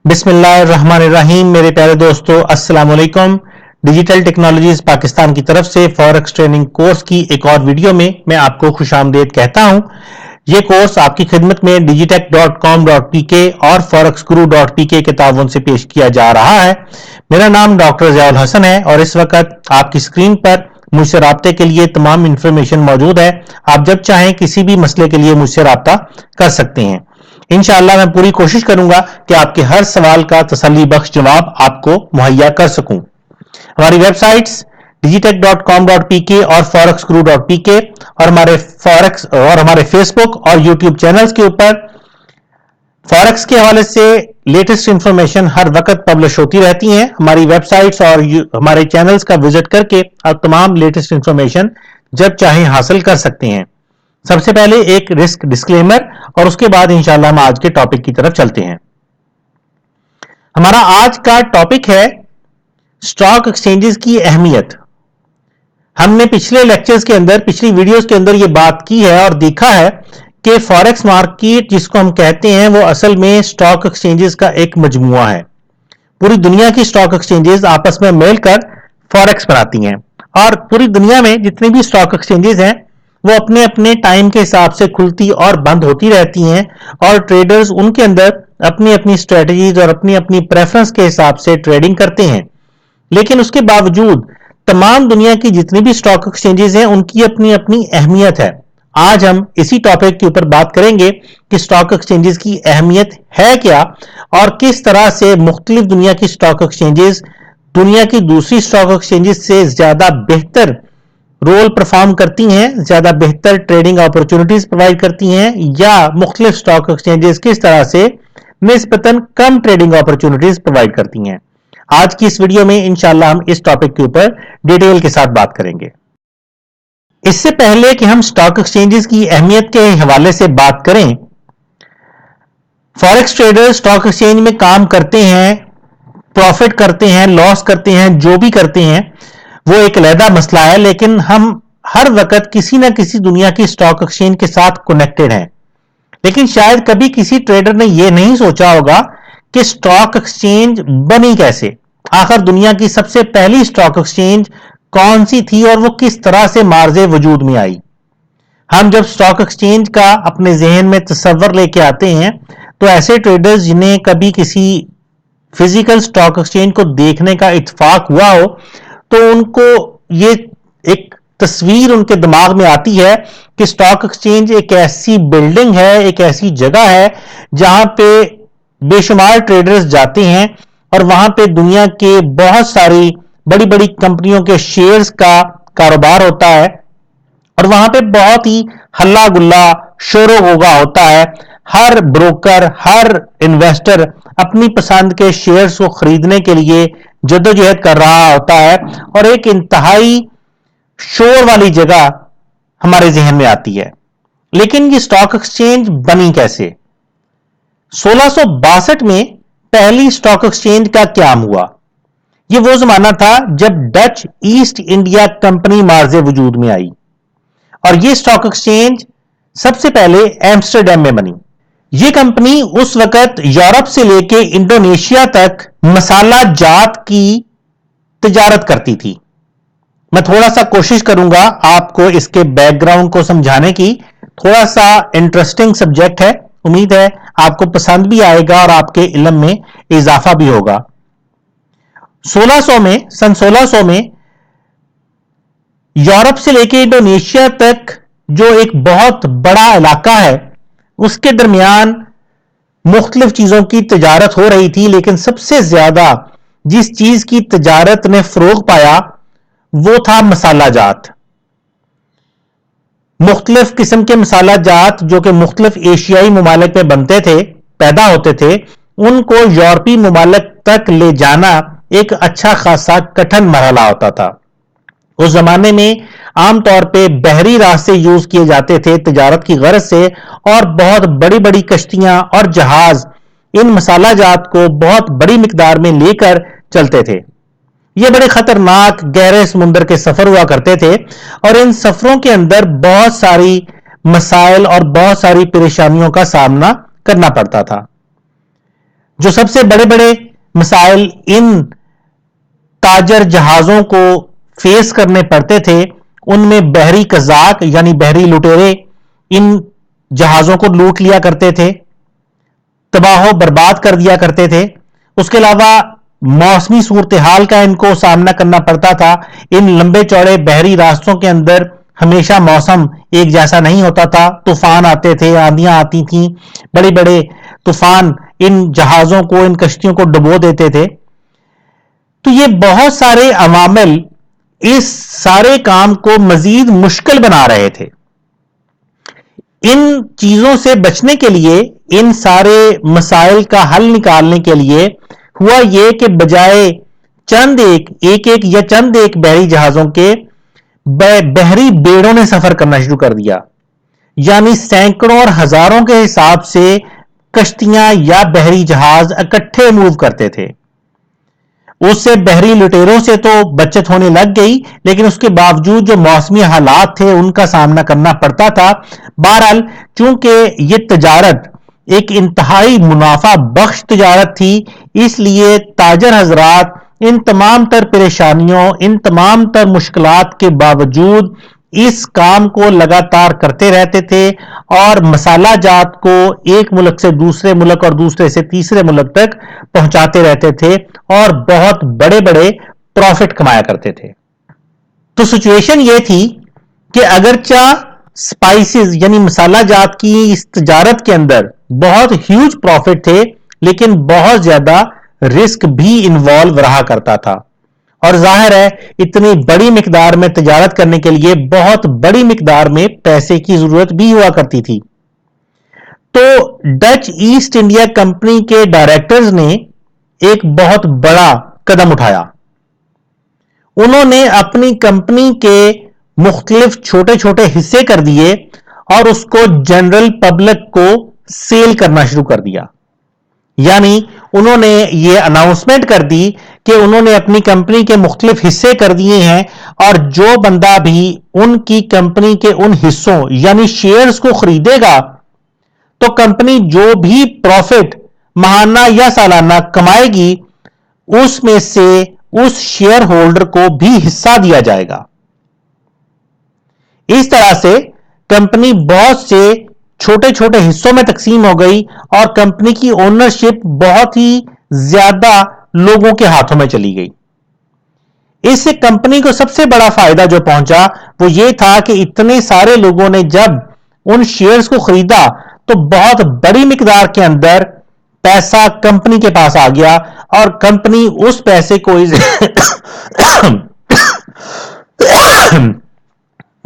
बिस्मिल्लाहिर्रहमानिर्रहीम। मेरे प्यारे दोस्तों, अस्सलाम वालेकुम। डिजिटल टेक्नोलॉजीज पाकिस्तान की तरफ से फॉरेक्स ट्रेनिंग कोर्स की एक और वीडियो में मैं आपको खुशामदीद कहता हूं। यह कोर्स आपकी खिदमत में digitech.com.pk और forex-guru.pk के ताउन से पेश किया जा रहा है। मेरा नाम डॉक्टर ज़ियाउल हसन है और इस वक्त आपकी स्क्रीन पर मुझसे राब्ते के लिए तमाम इंफॉर्मेशन मौजूद है। आप जब चाहें किसी भी मसले के लिए मुझसे राब्ता कर सकते हैं। इंशाअल्लाह मैं पूरी कोशिश करूंगा कि आपके हर सवाल का तसल्ली बख्श जवाब आपको मुहैया कर सकूं। हमारी वेबसाइट्स digitech.com.pk और forex-guru.pk और हमारे फेसबुक और यूट्यूब चैनल्स के ऊपर फॉरेक्स के हवाले से लेटेस्ट इंफॉर्मेशन हर वक्त पब्लिश होती रहती हैं। हमारी वेबसाइट्स और हमारे चैनल्स का विजिट करके आप तमाम लेटेस्ट इंफॉर्मेशन जब चाहें हासिल कर सकते हैं। सबसे पहले एक रिस्क डिस्क्लेमर और उसके बाद इंशाल्लाह हम आज के टॉपिक की तरफ चलते हैं। हमारा आज का टॉपिक है स्टॉक एक्सचेंजेस की अहमियत। हमने पिछले लेक्चर्स के अंदर, पिछली वीडियोस के अंदर ये बात की है और देखा है कि फॉरेक्स मार्केट जिसको हम कहते हैं वो असल में स्टॉक एक्सचेंजेस का एक मजमुआ है। पूरी दुनिया की स्टॉक एक्सचेंजेस आपस में मिलकर फॉरेक्स बनाती हैं और पूरी दुनिया में जितनी भी स्टॉक एक्सचेंजेस हैं वो अपने अपने टाइम के हिसाब से खुलती और बंद होती रहती हैं और ट्रेडर्स उनके अंदर अपनी अपनी स्ट्रेटजीज और अपनी अपनी प्रेफरेंस के हिसाब से ट्रेडिंग करते हैं। लेकिन उसके बावजूद तमाम दुनिया की जितनी भी स्टॉक एक्सचेंजेस हैं उनकी अपनी अपनी अहमियत है। आज हम इसी टॉपिक के ऊपर बात करेंगे कि स्टॉक एक्सचेंजेस की अहमियत है क्या और किस तरह से मुख्तलिफ दुनिया की स्टॉक एक्सचेंजेस दुनिया की दूसरी स्टॉक एक्सचेंजेस से ज्यादा बेहतर रोल परफॉर्म करती हैं, ज्यादा बेहतर ट्रेडिंग अपॉर्चुनिटीज प्रोवाइड करती हैं, या मुख्तलिफ स्टॉक एक्सचेंजेस किस तरह से निस्बतन कम ट्रेडिंग अपॉर्चुनिटीज प्रोवाइड करती हैं। आज की इस वीडियो में इंशाल्लाह हम इस टॉपिक के ऊपर डिटेल के साथ बात करेंगे। इससे पहले कि हम स्टॉक एक्सचेंजेस की अहमियत के हवाले से बात करें, फॉरेक्स ट्रेडर्स स्टॉक एक्सचेंज में काम करते हैं, प्रॉफिट करते हैं, लॉस करते हैं, जो भी करते हैं वो एक अलहदा मसला है। लेकिन हम हर वक्त किसी ना किसी दुनिया की स्टॉक एक्सचेंज के साथ कनेक्टेड हैं। लेकिन शायद कभी किसी ट्रेडर ने यह नहीं सोचा होगा कि स्टॉक एक्सचेंज बनी कैसे, आखिर दुनिया की सबसे पहली स्टॉक एक्सचेंज कौन सी थी और वो किस तरह से मार्जे वजूद में आई। हम जब स्टॉक एक्सचेंज का अपने जहन में तस्वर लेके आते हैं तो ऐसे ट्रेडर्स जिन्हें कभी किसी फिजिकल स्टॉक एक्सचेंज को देखने का इत्तेफाक हुआ हो तो उनको ये एक तस्वीर उनके दिमाग में आती है कि स्टॉक एक्सचेंज एक ऐसी बिल्डिंग है, एक ऐसी जगह है जहां पे बेशुमार ट्रेडर्स जाते हैं और वहां पे दुनिया के बहुत सारी बड़ी बड़ी कंपनियों के शेयर्स का कारोबार होता है और वहां पे बहुत ही हल्ला गुल्ला शोरो होगा होता है। हर ब्रोकर, हर इन्वेस्टर अपनी पसंद के शेयर्स को खरीदने के लिए जद्दोजहद कर रहा होता है और एक इंतहाई शोर वाली जगह हमारे जहन में आती है। लेकिन ये स्टॉक एक्सचेंज बनी कैसे? 1662 में पहली स्टॉक एक्सचेंज का क्याम हुआ। यह वो जमाना था जब डच ईस्ट इंडिया कंपनी मार्जे वजूद में आई और यह स्टॉक एक्सचेंज सबसे पहले एम्स्टरडैम में बनी। यह कंपनी उस वक्त यूरोप से लेके इंडोनेशिया तक मसाला जात की तिजारत करती थी। मैं थोड़ा सा कोशिश करूंगा आपको इसके बैकग्राउंड को समझाने की। थोड़ा सा इंटरेस्टिंग सब्जेक्ट है, उम्मीद है आपको पसंद भी आएगा और आपके इल्म में इजाफा भी होगा। सन 1600 में यूरोप से लेके इंडोनेशिया तक जो एक बहुत बड़ा इलाका है उसके दरमियान मुख्तलिफ चीजों की तिजारत हो रही थी। लेकिन सबसे ज्यादा जिस चीज की तिजारत ने फरोग पाया वो था मसाला जात। मुख्तलिफ किस्म के मसाला जात जो कि मुख्तलिफ एशियाई मुमालिक में बनते थे, पैदा होते थे, उनको यूरोपीय मुमालिक तक ले जाना एक अच्छा खासा कठिन मरहला होता था। उस जमाने में आमतौर पे बहरी रास्ते यूज किए जाते थे तिजारत की गरज से और बहुत बड़ी बड़ी कश्तियां और जहाज इन मसाला जात को बहुत बड़ी मिकदार में लेकर चलते थे। ये बड़े खतरनाक गहरे समुद्र के सफर हुआ करते थे और इन सफरों के अंदर बहुत सारी मसाइल और बहुत सारी परेशानियों का सामना करना पड़ता था। جو سب سے بڑے بڑے مسائل ان تاجر جہازوں کو فیس کرنے پڑتے تھے ان میں بحری قزاق یعنی بحری لٹیرے ان جہازوں کو لوٹ لیا کرتے تھے، تباہ و برباد کر دیا کرتے تھے. اس کے علاوہ موسمی صورتحال کا ان کو سامنا کرنا پڑتا تھا. ان لمبے چوڑے بحری راستوں کے اندر ہمیشہ موسم ایک جیسا نہیں ہوتا تھا، طوفان آتے تھے، آندیاں آتی تھیں، بڑے بڑے طوفان ان جہازوں کو، ان کشتیوں کو ڈبو دیتے تھے. تو یہ بہت سارے عوامل اس سارے کام کو مزید مشکل بنا رہے تھے. ان چیزوں سے بچنے کے لیے، ان سارے مسائل کا حل نکالنے کے لیے ہوا یہ کہ بجائے چند ایک یا چند ایک بحری جہازوں کے بحری بیڑوں نے سفر کرنا شروع کر دیا. یعنی سینکڑوں اور ہزاروں کے حساب سے کشتیاں یا بحری جہاز اکٹھے موو کرتے تھے. اس سے بحری لٹیروں سے تو بچت ہونے لگ گئی، لیکن اس کے باوجود جو موسمی حالات تھے ان کا سامنا کرنا پڑتا تھا. بہرحال چونکہ یہ تجارت ایک انتہائی منافع بخش تجارت تھی، اس لیے تاجر حضرات ان تمام تر پریشانیوں، ان تمام تر مشکلات کے باوجود اس کام کو لگاتار کرتے رہتے تھے اور مسالہ جات کو ایک ملک سے دوسرے ملک اور دوسرے سے تیسرے ملک تک پہنچاتے رہتے تھے اور بہت بڑے بڑے پروفٹ کمایا کرتے تھے. تو سچویشن یہ تھی کہ اگرچہ سپائسز یعنی مسالہ جات کی اس تجارت کے اندر بہت ہیوج پروفٹ تھے، لیکن بہت زیادہ رسک بھی انوالو رہا کرتا تھا. اور ظاہر ہے اتنی بڑی مقدار میں تجارت کرنے کے لیے بہت بڑی مقدار میں پیسے کی ضرورت بھی ہوا کرتی تھی. تو ڈچ ایسٹ انڈیا کمپنی کے ڈائریکٹرز نے ایک بہت بڑا قدم اٹھایا. انہوں نے اپنی کمپنی کے مختلف چھوٹے چھوٹے حصے کر دیے اور اس کو جنرل پبلک کو سیل کرنا شروع کر دیا. یعنی انہوں نے یہ اناؤنسمنٹ کر دی کہ انہوں نے اپنی کمپنی کے مختلف حصے کر دیے ہیں اور جو بندہ بھی ان کی کمپنی کے ان حصوں یعنی شیئرز کو خریدے گا تو کمپنی جو بھی پروفٹ ماہانہ یا سالانہ کمائے گی اس میں سے اس شیئر ہولڈر کو بھی حصہ دیا جائے گا. اس طرح سے کمپنی بہت سے چھوٹے چھوٹے حصوں میں تقسیم ہو گئی اور کمپنی کی اونرشپ بہت ہی زیادہ لوگوں کے ہاتھوں میں چلی گئی. اس سے کمپنی کو سب سے بڑا فائدہ جو پہنچا وہ یہ تھا کہ اتنے سارے لوگوں نے جب ان شیئرز کو خریدا تو بہت بڑی مقدار کے اندر پیسہ کمپنی کے پاس آ گیا اور کمپنی اس پیسے کو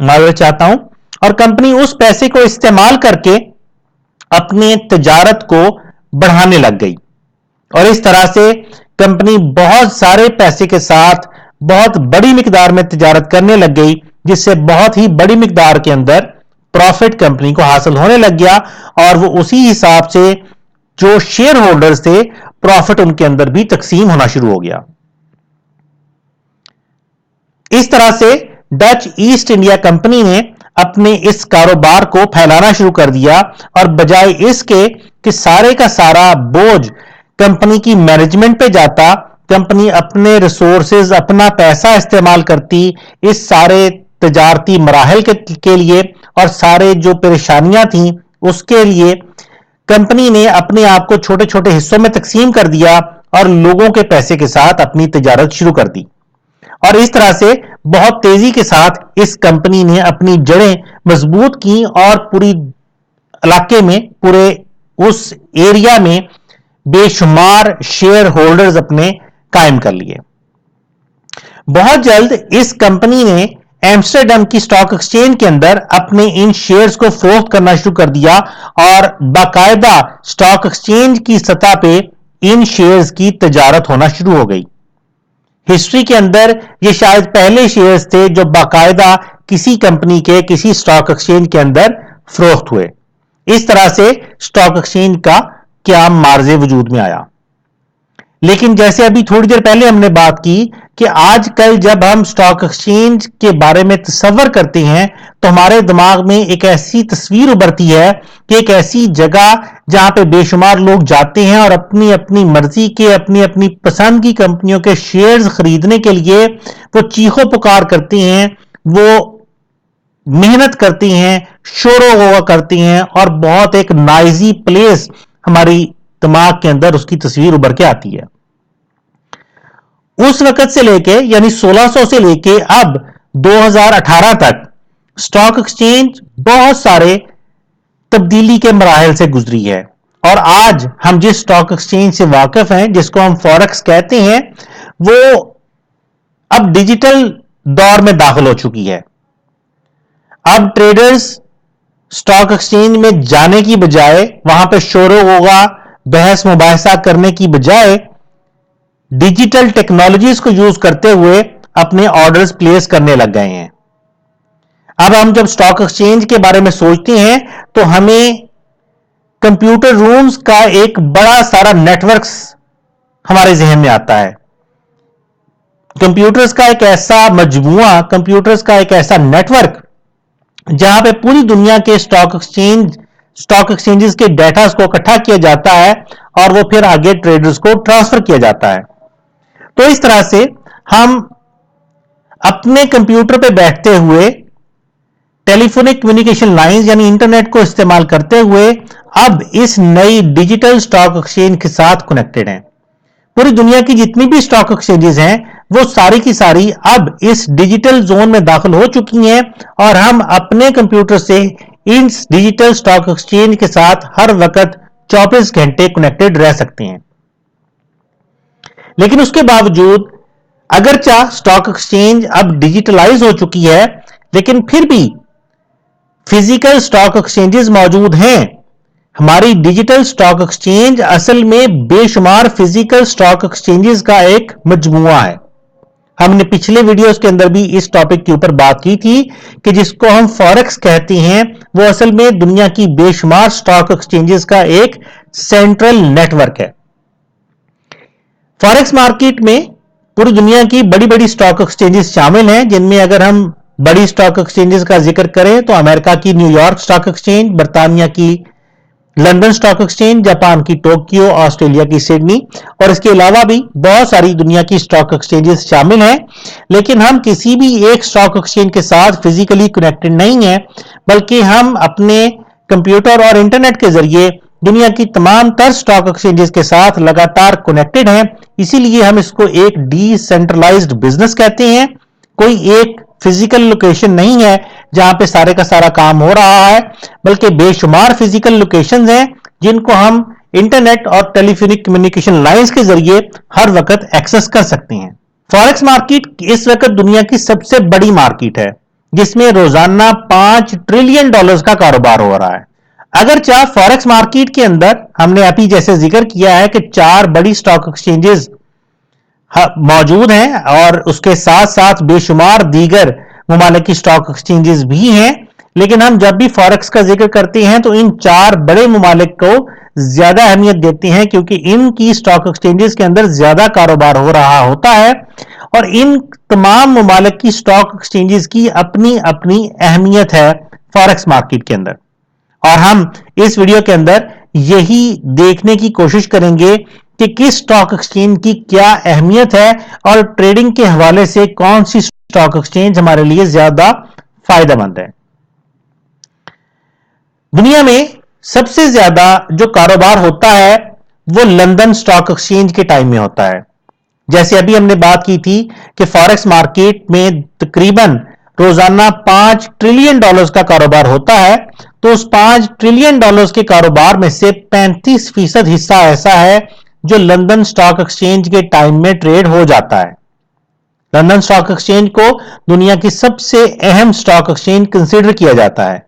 معذرت چاہتا ہوں اور کمپنی اس پیسے کو استعمال کر کے اپنے تجارت کو بڑھانے لگ گئی. اور اس طرح سے کمپنی بہت سارے پیسے کے ساتھ بہت بڑی مقدار میں تجارت کرنے لگ گئی، جس سے بہت ہی بڑی مقدار کے اندر پروفٹ کمپنی کو حاصل ہونے لگ گیا اور وہ اسی حساب سے جو شیئر ہولڈرز تھے پروفٹ ان کے اندر بھی تقسیم ہونا شروع ہو گیا. اس طرح سے ڈچ ایسٹ انڈیا کمپنی نے اپنے اس کاروبار کو پھیلانا شروع کر دیا اور بجائے اس کے کہ سارے کا سارا بوجھ کمپنی کی مینجمنٹ پہ جاتا، کمپنی اپنے ریسورسز، اپنا پیسہ استعمال کرتی اس سارے تجارتی مراحل کے لیے اور سارے جو پریشانیاں تھیں اس کے لیے کمپنی نے اپنے آپ کو چھوٹے چھوٹے حصوں میں تقسیم کر دیا اور لوگوں کے پیسے کے ساتھ اپنی تجارت شروع کر دی. اور اس طرح سے بہت تیزی کے ساتھ اس کمپنی نے اپنی جڑیں مضبوط کی اور پوری علاقے میں، پورے اس ایریا میں بے شمار شیئر ہولڈرز اپنے قائم کر لیے. بہت جلد اس کمپنی نے ایمسٹرڈیم کی سٹاک ایکسچینج کے اندر اپنے ان شیئرز کو فروخت کرنا شروع کر دیا اور باقاعدہ سٹاک ایکسچینج کی سطح پہ ان شیئرز کی تجارت ہونا شروع ہو گئی. ہسٹری کے اندر یہ شاید پہلے شیئرز تھے جو باقاعدہ کسی کمپنی کے کسی سٹاک ایکسچینج کے اندر فروخت ہوئے. اس طرح سے سٹاک ایکسچینج کا قیام مارز وجود میں آیا. لیکن جیسے ابھی تھوڑی دیر پہلے ہم نے بات کی کہ آج کل جب ہم اسٹاک ایکسچینج کے بارے میں تصور کرتے ہیں تو ہمارے دماغ میں ایک ایسی تصویر ابھرتی ہے کہ ایک ایسی جگہ جہاں پہ بے شمار لوگ جاتے ہیں اور اپنی اپنی مرضی کے اپنی اپنی پسند کی کمپنیوں کے شیئرز خریدنے کے لیے وہ چیخو پکار کرتے ہیں، وہ محنت کرتی ہیں، شور و غوغا کرتی ہیں، اور بہت ایک نائزی پلیس ہماری دماغ کے اندر اس کی تصویر ابھر کے آتی ہے۔ اس وقت سے لے کے یعنی 1600 سے لے کے اب 2018 تک اسٹاک ایکسچینج بہت سارے تبدیلی کے مراحل سے گزری ہے، اور آج ہم جس اسٹاک ایکسچینج سے واقف ہیں، جس کو ہم فوریکس کہتے ہیں، وہ اب ڈیجیٹل دور میں داخل ہو چکی ہے۔ اب ٹریڈرز اسٹاک ایکسچینج میں جانے کی بجائے، وہاں پہ شور و غوغا بحث مباحثہ کرنے کی بجائے، ڈیجیٹل ٹیکنالوجیز کو یوز کرتے ہوئے اپنے آرڈرز پلیس کرنے لگ گئے ہیں۔ اب ہم جب اسٹاک ایکسچینج کے بارے میں سوچتے ہیں تو ہمیں کمپیوٹر رومز کا ایک بڑا سارا نیٹ ورکس ہمارے ذہن میں آتا ہے۔ کمپیوٹرز کا ایک ایسا مجموعہ، کمپیوٹرز کا ایک ایسا نیٹ ورک جہاں پہ پوری دنیا کے اسٹاک ایکسچینجز کے ڈیٹاز کو اکٹھا کیا جاتا ہے اور وہ پھر آگے ٹریڈرز کو ٹرانسفر کیا جاتا ہے۔ تو اس طرح سے ہم اپنے کمپیوٹر پہ بیٹھتے ہوئے ٹیلی فونک کمیونیکیشن لائنز یعنی انٹرنیٹ کو استعمال کرتے ہوئے اب اس نئی ڈیجیٹل اسٹاک ایکسچینج کے ساتھ کنیکٹڈ ہیں۔ پوری دنیا کی جتنی بھی اسٹاک ایکسچینجز ہیں وہ ساری کی ساری اب اس ڈیجیٹل زون میں داخل ہو چکی ہیں، اور ہم اپنے کمپیوٹر سے اس ڈیجیٹل اسٹاک ایکسچینج کے ساتھ ہر وقت 24 گھنٹے کنیکٹڈ رہ سکتے ہیں۔ لیکن اس کے باوجود اگرچہ اسٹاک ایکسچینج اب ڈیجیٹلائز ہو چکی ہے، لیکن پھر بھی فزیکل اسٹاک ایکسچینجز موجود ہیں۔ ہماری ڈیجیٹل اسٹاک ایکسچینج اصل میں بے شمار فزیکل اسٹاک ایکسچینجز کا ایک مجموعہ ہے۔ ہم نے پچھلے ویڈیوز کے اندر بھی اس ٹاپک کے اوپر بات کی تھی کہ جس کو ہم فوریکس کہتے ہیں، وہ اصل میں دنیا کی بے شمار اسٹاک ایکسچینجز کا ایک سینٹرل نیٹ ورک ہے۔ فوریکس مارکیٹ میں پوری دنیا کی بڑی بڑی اسٹاک ایکسچینجز شامل ہیں، جن میں اگر ہم بڑی اسٹاک ایکسچینجز کا ذکر کریں تو امریکہ کی نیو یارک اسٹاک ایکسچینج، برطانیہ کی لندن اسٹاک ایکسچینج، جاپان کی ٹوکیو، آسٹریلیا کی سڈنی، اور اس کے علاوہ بھی بہت ساری دنیا کی اسٹاک ایکسچینجز شامل ہیں۔ لیکن ہم کسی بھی ایک اسٹاک ایکسچینج کے ساتھ فزیکلی کنیکٹڈ نہیں ہیں، بلکہ ہم اپنے کمپیوٹر اور انٹرنیٹ کے ذریعے دنیا کی تمام تر اسٹاک ایکسچینجز کے ساتھ لگاتار کنیکٹڈ ہیں۔ اسی لیے ہم اس کو ایک ڈی سینٹرلائزڈ بزنس کہتے ہیں۔ کوئی ایک فزیکل لوکیشن نہیں ہے جہاں پہ سارے کا سارا کام ہو رہا ہے، بلکہ بے شمار فزیکل لوکیشنز ہیں جن کو ہم انٹرنیٹ اور ٹیلی فونک کمیونیکیشن لائنز کے ذریعے ہر وقت ایکسس کر سکتے ہیں۔ فوریکس مارکیٹ اس وقت دنیا کی سب سے بڑی مارکیٹ ہے، جس میں روزانہ $5 ٹریلین کا کاروبار ہو رہا ہے۔ اگرچہ فوریکس مارکیٹ کے اندر ہم نے ابھی جیسے ذکر کیا ہے کہ 4 بڑی اسٹاک ایکسچینجز موجود ہیں اور اس کے ساتھ ساتھ بے شمار دیگر ممالک کی اسٹاک ایکسچینجز بھی ہیں، لیکن ہم جب بھی فوریکس کا ذکر کرتے ہیں تو ان 4 بڑے ممالک کو زیادہ اہمیت دیتے ہیں، کیونکہ ان کی اسٹاک ایکسچینجز کے اندر زیادہ کاروبار ہو رہا ہوتا ہے، اور ان تمام ممالک کی اسٹاک ایکسچینجز کی اپنی اپنی اہمیت ہے فوریکس مارکیٹ کے اندر۔ اور ہم اس ویڈیو کے اندر یہی دیکھنے کی کوشش کریں گے کہ کس اسٹاک ایکسچینج کی کیا اہمیت ہے اور ٹریڈنگ کے حوالے سے کون سی اسٹاک ایکسچینج ہمارے لیے زیادہ فائدہ مند ہے۔ دنیا میں سب سے زیادہ جو کاروبار ہوتا ہے وہ لندن اسٹاک ایکسچینج کے ٹائم میں ہوتا ہے۔ جیسے ابھی ہم نے بات کی تھی کہ فوریکس مارکیٹ میں تقریباً روزانہ $5 ٹریلین کا کاروبار ہوتا ہے، تو اس $5 ٹریلین کے کاروبار میں سے 35% حصہ ایسا ہے جو لندن اسٹاک ایکسچینج کے ٹائم میں ٹریڈ ہو جاتا ہے۔ لندن اسٹاک ایکسچینج کو دنیا کی سب سے اہم اسٹاک ایکسچینج کنسیڈر کیا جاتا ہے۔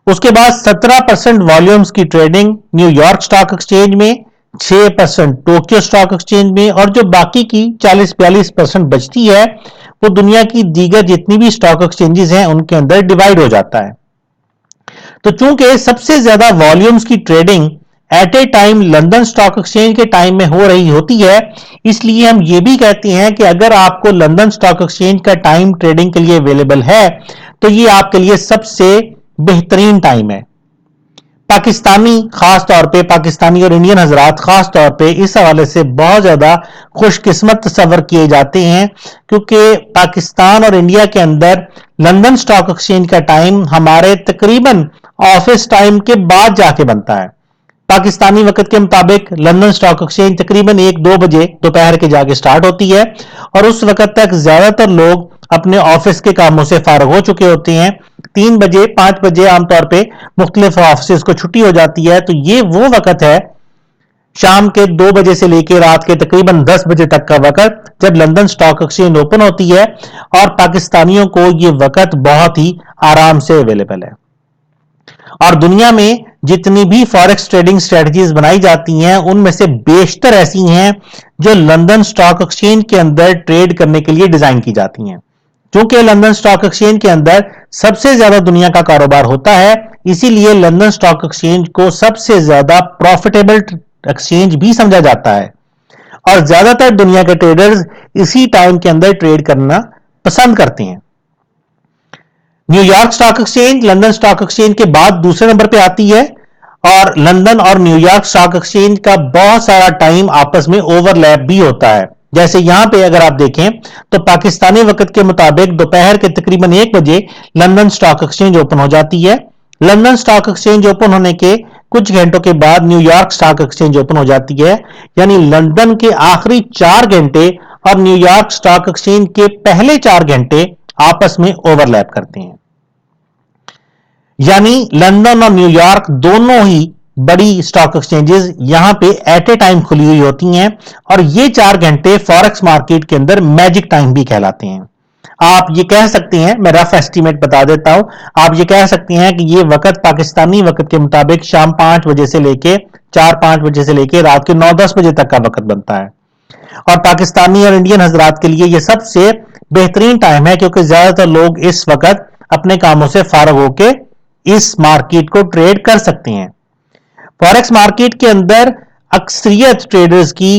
اس کے بعد 17% والیومز کی trading new York stock exchange میں، 6% ٹوکیو اسٹاک ایکسچینج میں، اور جو باقی کی 40-42% بچتی ہے وہ دنیا کی دیگر جتنی بھی اسٹاک ایکسچینجز ہیں ان کے اندر ڈیوائیڈ ہو جاتا ہے۔ تو چونکہ سب سے زیادہ والیومز کی trading at a time London stock exchange के टाइम में हो रही होती है। इसलिए हम ये भी कहते हैं कि अगर आपको लंदन स्टॉक एक्सचेंज का टाइम ट्रेडिंग के लिए अवेलेबल है तो ये आपके लिए सबसे बेहतरीन टाइम है। पाकिस्तानी खास तौर पे, पाकिस्तानी और इंडियन हजरात खास तौर पे इस हवाले से बहुत ज्यादा खुशकिस्मत तस्वर किए जाते हैं क्योंकि पाकिस्तान और इंडिया के अंदर लंदन स्टॉक एक्सचेंज का टाइम हमारे तकरीबन ऑफिस टाइम के बाद जाके बनता है। पाकिस्तानी वक्त के मुताबिक लंदन स्टॉक एक्सचेंज तकरीबन 1-2 बजे दोपहर के जाके स्टार्ट होती है और उस वक्त तक ज्यादातर लोग अपने ऑफिस के कामों से फारग हो चुके होते हैं। 3 बजे 5 बजे आमतौर पे मुख्तलिफ ऑफिस को छुट्टी हो जाती है, तो ये वो वक्त है शाम के 2 बजे से लेकर रात के तकरीबन 10 बजे तक का वक्त जब लंदन स्टॉक एक्सचेंज ओपन होती है और पाकिस्तानियों को ये वक्त बहुत ही आराम से अवेलेबल है। और दुनिया में जितनी भी फॉरेक्स ट्रेडिंग स्ट्रेटजीज बनाई जाती हैं उनमें से बेशतर ऐसी हैं जो लंदन स्टॉक एक्सचेंज के अंदर ट्रेड करने के लिए डिजाइन की जाती हैं। क्योंकि लंदन स्टॉक एक्सचेंज के अंदर सबसे ज्यादा दुनिया का कारोबार होता है, इसीलिए लंदन स्टॉक एक्सचेंज को सबसे ज्यादा प्रॉफिटेबल एक्सचेंज भी समझा जाता है और ज्यादातर दुनिया के ट्रेडर्स इसी टाइम के अंदर ट्रेड करना पसंद करते हैं। New York stock exchange London stock exchange के बाद दूसरे नंबर पे आती है और लंदन और न्यूयॉर्क स्टॉक एक्सचेंज का बहुत सारा टाइम आपस में ओवरलैप भी होता है। जैसे यहां पे अगर आप देखें तो पाकिस्तानी वक्त के मुताबिक दोपहर के तकरीबन 1 बजे लंदन स्टॉक एक्सचेंज ओपन हो जाती है। लंदन स्टॉक एक्सचेंज ओपन होने के कुछ घंटों के बाद न्यूयॉर्क स्टॉक एक्सचेंज ओपन हो जाती है, यानी लंदन के आखिरी 4 घंटे और न्यूयॉर्क स्टॉक एक्सचेंज के पहले 4 घंटे आपस में ओवरलैप करते हैं। यानी लंदन और न्यूयॉर्क दोनों ही बड़ी स्टॉक एक्सचेंजेस यहां पे एट ए टाइम खुली हुई होती हैं और ये 4 घंटे फॉरेक्स मार्केट के अंदर मैजिक टाइम भी कहलाते हैं। आप ये कह सकते हैं, मैं रफ एस्टीमेट बता देता हूं, आप ये कह सकते हैं कि ये वक्त पाकिस्तानी वक्त के मुताबिक शाम 5 बजे से लेके 4-5 बजे से लेके रात के 9-10 बजे तक का वक्त बनता है। और पाकिस्तानी और इंडियन हजरात के लिए ये सबसे बेहतरीन टाइम है क्योंकि ज्यादातर लोग इस वक्त अपने कामों से फारग होकर इस मार्केट को ट्रेड कर सकते हैं। फॉरेक्स मार्केट के अंदर अक्सरियत ट्रेडर्स की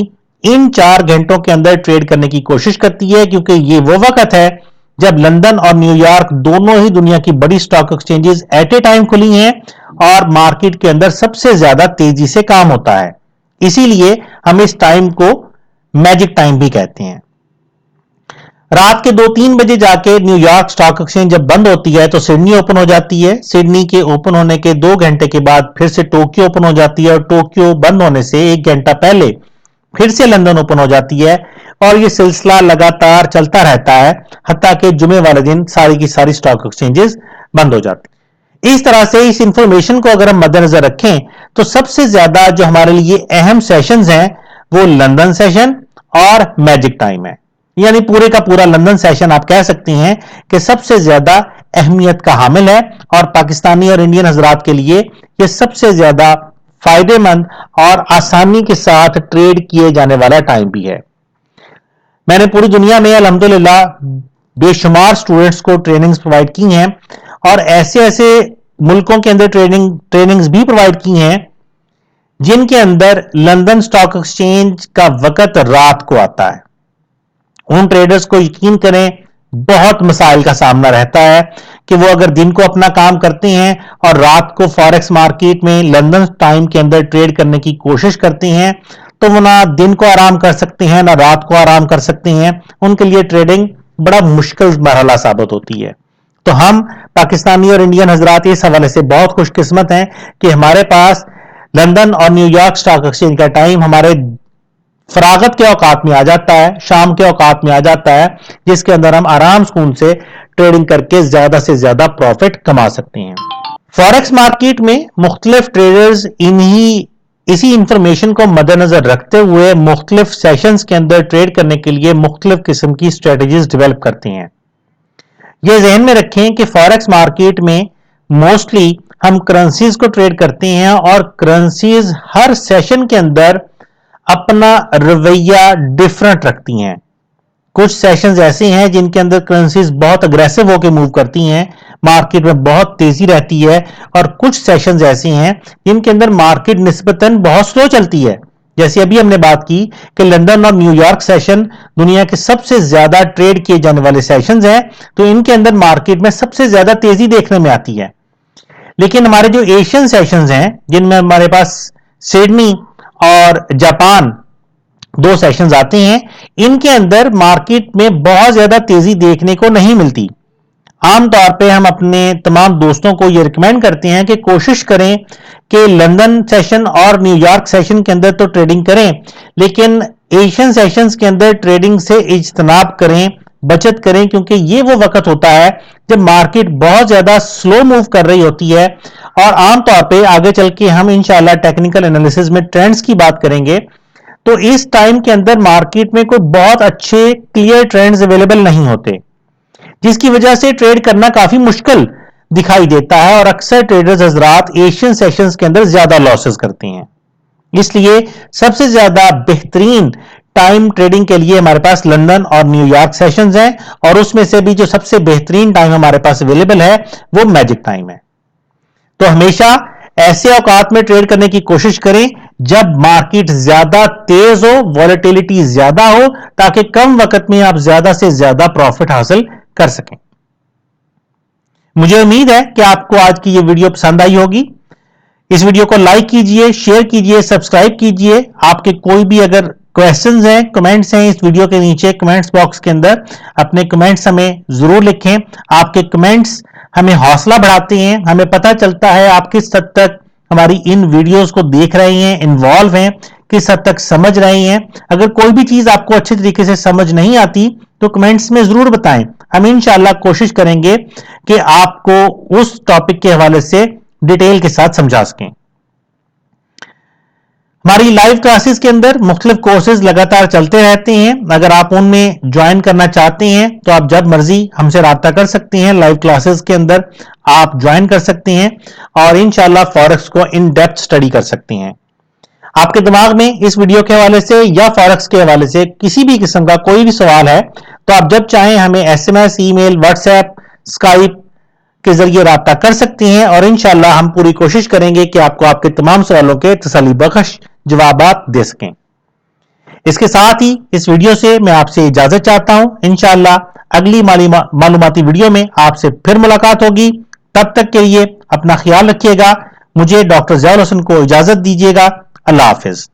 इन 4 घंटों के अंदर ट्रेड करने की कोशिश करती है क्योंकि ये वो वक्त है जब लंदन और न्यूयॉर्क दोनों ही दुनिया की बड़ी stock exchanges at a time खुली हैं और मार्केट के अंदर सबसे ज्यादा तेजी से काम होता है। इसीलिए हम इस टाइम को मैजिक टाइम भी कहते हैं। रात के 2-3 बजे जाके न्यूयॉर्क स्टॉक एक्सचेंज जब बंद होती है तो सिडनी ओपन हो जाती है। सिडनी के ओपन होने के 2 घंटे के बाद फिर से टोक्यो ओपन हो जाती है और टोक्यो बंद होने से 1 घंटा पहले फिर से लंदन ओपन हो जाती है और ये सिलसिला लगातार चलता रहता है हत्ता कि जुमे वाले दिन सारी की सारी स्टॉक एक्सचेंजेस बंद हो जाती। इस तरह से इस इंफॉर्मेशन को अगर हम मद्देनजर रखें तो सबसे ज्यादा जो हमारे लिए अहम सेशंस हैं वो लंदन सेशन और मैजिक टाइम है। यानी पूरे का पूरा लंदन सेशन आप कह सकते हैं कि सबसे ज्यादा अहमियत का हामिल है और पाकिस्तानी और इंडियन हजरात के लिए यह सबसे ज्यादा फायदेमंद और आसानी के साथ ट्रेड किए जाने वाला टाइम भी है। मैंने पूरी दुनिया में अल्हम्दुलिल्लाह बेशुमार स्टूडेंट्स को ट्रेनिंग्स प्रोवाइड की हैं और ऐसे ऐसे मुल्कों के अंदर ट्रेनिंग्स भी प्रोवाइड की हैं जिनके अंदर लंदन स्टॉक एक्सचेंज का वक्त रात को आता है। उन ट्रेडर्स को यकीन करें बहुत मसाइल का सामना रहता है कि वो अगर दिन को अपना काम करते हैं और रात को फॉरेक्स मार्केट में लंदन टाइम के अंदर ट्रेड करने की कोशिश करते हैं तो वो ना दिन को आराम कर सकते हैं ना रात को आराम कर सकते हैं। उनके लिए ट्रेडिंग बड़ा मुश्किल मरहला साबित होती है। तो हम पाकिस्तानी और इंडियन हजरात इस हवाले से बहुत खुशकिस्मत हैं कि हमारे पास लंदन और न्यूयॉर्क स्टॉक एक्सचेंज का टाइम हमारे फरागत के औकात में आ जाता है, शाम के औकात में आ जाता है, जिसके अंदर हम आराम सुकून से ट्रेडिंग करके ज्यादा से ज्यादा प्रॉफिट कमा सकते हैं। फॉरेक्स मार्केट में मुख्तलिफ ट्रेडर्स इसी इंफॉर्मेशन को मद्देनजर रखते हुए मुख्तलिफ सेशंस के अंदर ट्रेड करने के लिए मुख्तलिफ किस्म की स्ट्रेटजीज डेवलप करते हैं। यह जहन में रखें कि फॉरेक्स मार्केट में मोस्टली हम करेंसीज को ट्रेड करते हैं और करेंसीज हर सेशन के अंदर अपना रवैया डिफरेंट रखती हैं। कुछ सेशंस ऐसे हैं जिनके अंदर करेंसीज बहुत अग्रेसिव होकर मूव करती हैं, मार्केट में बहुत तेजी रहती है, और कुछ सेशंस ऐसे हैं जिनके अंदर मार्केट निस्बतन बहुत स्लो चलती है। जैसे अभी हमने बात की कि लंदन और न्यूयॉर्क सेशन दुनिया के सबसे ज्यादा ट्रेड किए जाने वाले सेशंस हैं, तो इनके अंदर मार्केट में सबसे ज्यादा तेजी देखने में आती है। लेकिन हमारे जो एशियन सेशंस हैं, जिनमें हमारे पास सिडनी और जापान दो सेशंस आते हैं, इनके अंदर मार्केट में बहुत ज्यादा तेजी देखने को नहीं मिलती। आमतौर पे हम अपने तमाम दोस्तों को यह रिकमेंड करते हैं कि कोशिश करें कि लंदन सेशन और न्यूयॉर्क सेशन के अंदर तो ट्रेडिंग करें, लेकिन एशियन सेशंस के अंदर ट्रेडिंग से इज्तनाब करें, बचत करें, क्योंकि ये वो वक्त होता है जब मार्केट बहुत ज्यादा स्लो मूव कर रही होती है। और आमतौर पे आगे चल के हम इंशाल्लाह टेक्निकल एनालिसिस में ट्रेंड्स की बात करेंगे, तो इस टाइम के अंदर मार्केट में कोई बहुत अच्छे क्लियर ट्रेंड्स अवेलेबल नहीं होते, जिसकी वजह से ट्रेड करना काफी मुश्किल दिखाई देता है, और अक्सर ट्रेडर्स हजरात एशियन सेशंस के अंदर ज्यादा लॉसेस करते हैं। इसलिए सबसे ज्यादा बेहतरीन टाइम ट्रेडिंग के लिए हमारे पास लंदन और न्यूयॉर्क सेशंस हैं, और उसमें से भी जो सबसे बेहतरीन टाइम हमारे पास अवेलेबल है वो मैजिक टाइम है। तो हमेशा ऐसे औकात में ट्रेड करने की कोशिश करें जब मार्केट ज्यादा तेज हो, वॉलेटिलिटी ज्यादा हो, ताकि कम वक्त में आप ज्यादा से ज्यादा प्रॉफिट हासिल कर सकें। मुझे उम्मीद है कि आपको आज की यह वीडियो पसंद आई होगी। इस वीडियो को लाइक कीजिए, शेयर कीजिए, सब्सक्राइब कीजिए। आपके कोई भी अगर क्वेश्चंस हैं, कमेंट्स हैं, इस वीडियो के नीचे कमेंट्स बॉक्स के अंदर अपने कमेंट्स हमें जरूर लिखें। आपके कमेंट्स हमें हौसला बढ़ाते हैं, हमें पता चलता है आप किस हद तक हमारी इन वीडियोस को देख रहे हैं, इन्वॉल्व हैं, किस हद तक समझ रहे हैं। अगर कोई भी चीज आपको अच्छे तरीके से समझ नहीं आती तो कमेंट्स में जरूर बताएं। हम इंशाल्लाह कोशिश करेंगे कि आपको उस टॉपिक के हवाले से डिटेल के साथ समझा सकें। हमारी लाइव क्लासेस के अंदर मुख्तलिफ कोर्सेज लगातार चलते रहते हैं। अगर आप उनमें ज्वाइन करना चाहते हैं तो आप जब मर्जी हमसे राब्ता कर सकते हैं। लाइव क्लासेस के अंदर आप ज्वाइन कर सकते हैं और इंशाल्लाह फॉरेक्स को इन डेप्थ स्टडी कर सकते हैं। आपके दिमाग में इस वीडियो के हवाले से या फॉरेक्स के हवाले से किसी भी किस्म का कोई भी सवाल है तो आप जब चाहें हमें SMS, ईमेल, व्हाट्सएप, स्काइप के जरिए राब्ता कर सकते हैं, और इंशाल्लाह हम पूरी कोशिश करेंगे कि आपको आपके तमाम सवालों के तसल्ली बख्श जवाबात दे सकें। इसके साथ ही इस वीडियो से मैं आपसे इजाजत चाहता हूं। इंशाल्लाह अगली मालूमाती वीडियो में आपसे फिर मुलाकात होगी। तब तक के लिए अपना ख्याल रखिएगा। मुझे डॉक्टर ज़ियाउल हसन को इजाजत दीजिएगा। अल्लाह हाफिज।